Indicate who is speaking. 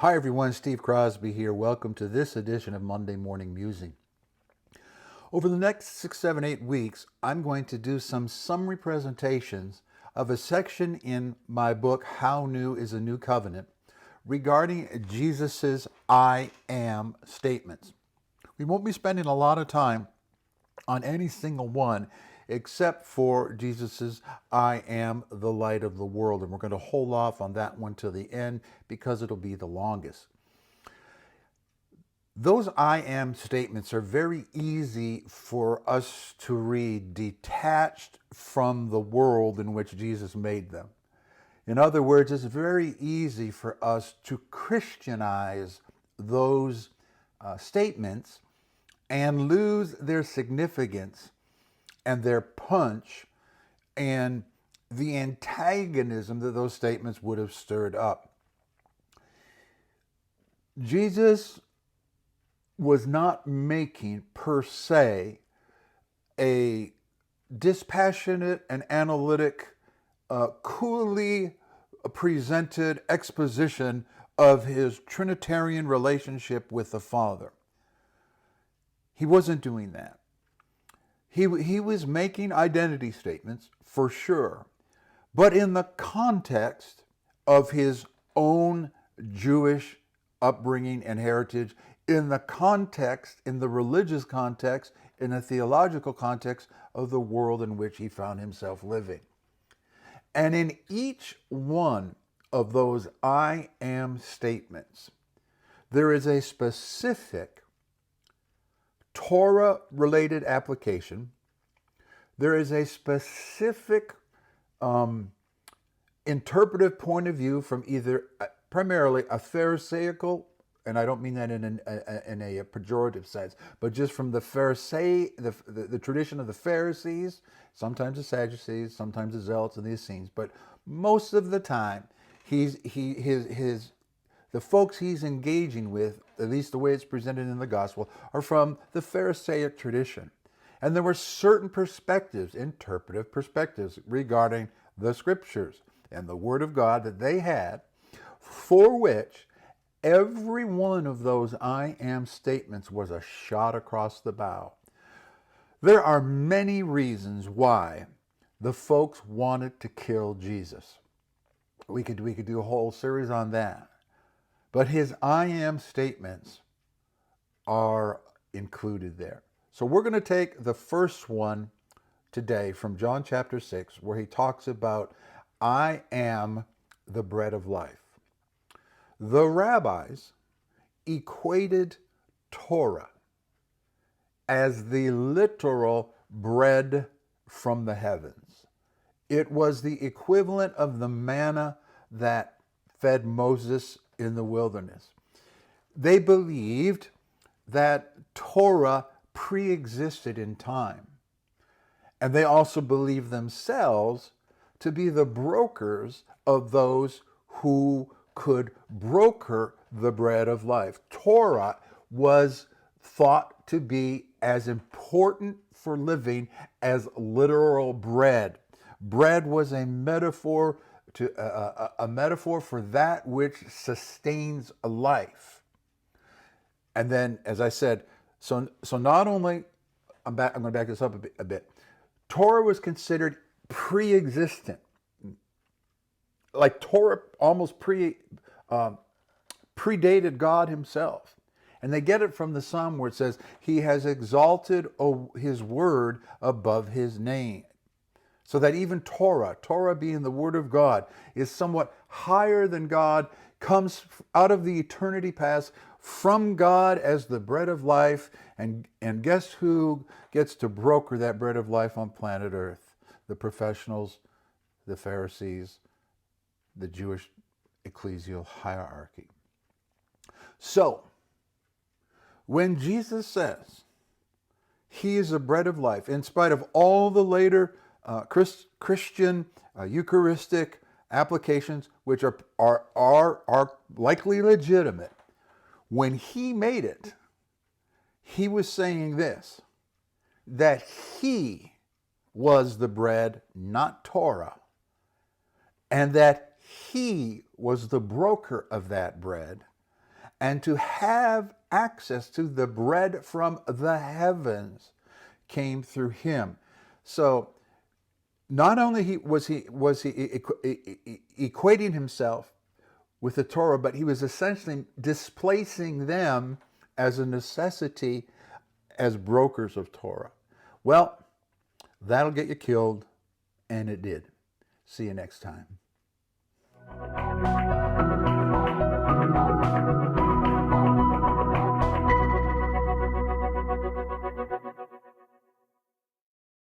Speaker 1: Hi everyone, Steve Crosby here. Welcome to this edition of Monday Morning Musing. Over the next 6, 7, 8 weeks, I'm going to do some summary presentations of a section in my book, How New is a New Covenant, regarding Jesus's I am statements. We won't be spending a lot of time on any single one except for Jesus's I am the light of the world. And we're going to hold off on that one till the end because it'll be the longest. Those I am statements are very easy for us to read detached from the world in which Jesus made them. In other words, it's very easy for us to Christianize those statements and lose their significance and their punch and the antagonism that those statements would have stirred up. Jesus was not making per se a dispassionate and analytic, coolly presented exposition of his Trinitarian relationship with the Father. He wasn't doing that. He was making identity statements, for sure, but in the context of his own Jewish upbringing and heritage, in the context, in the religious context, in the theological context of the world in which he found himself living. And in each one of those I am statements, there is a specific Torah-related application. There is a specific interpretive point of view from either primarily a Pharisaical, and I don't mean that in a pejorative sense, but just from the the tradition of the Pharisees, sometimes the Sadducees, sometimes the Zealots and the Essenes, but most of the time, the folks he's engaging with, at least the way it's presented in the gospel, are from the Pharisaic tradition. And there were certain perspectives, interpretive perspectives, regarding the scriptures and the word of God that they had, for which every one of those I am statements was a shot across the bow. There are many reasons why the folks wanted to kill Jesus. We could do a whole series on that. But his I am statements are included there. So we're going to take the first one today from John chapter 6, where he talks about I am the bread of life. The rabbis equated Torah as the literal bread from the heavens. It was the equivalent of the manna that fed Moses in the wilderness. They believed that Torah pre-existed in time. And they also believed themselves to be the brokers of those who could broker the bread of life. Torah was thought to be as important for living as literal bread. Bread was a metaphor a metaphor for that which sustains a life. And then, as I said, so not only, I'm going to back this up a bit. Torah was considered pre-existent. Like Torah almost predated God himself. And they get it from the Psalm where it says, he has exalted his word above his name. So that even Torah being the word of God, is somewhat higher than God, comes out of the eternity past from God as the bread of life. And guess who gets to broker that bread of life on planet Earth? The professionals, the Pharisees, the Jewish ecclesial hierarchy. So, when Jesus says he is the bread of life, in spite of all the later Christian Eucharistic applications, which are likely legitimate, when he made it, he was saying this, that he was the bread, not Torah, and that he was the broker of that bread, and to have access to the bread from the heavens came through him. So not only was he equating himself with the Torah, but he was essentially displacing them as a necessity as brokers of Torah. Well, that'll get you killed, and it did. See you next time.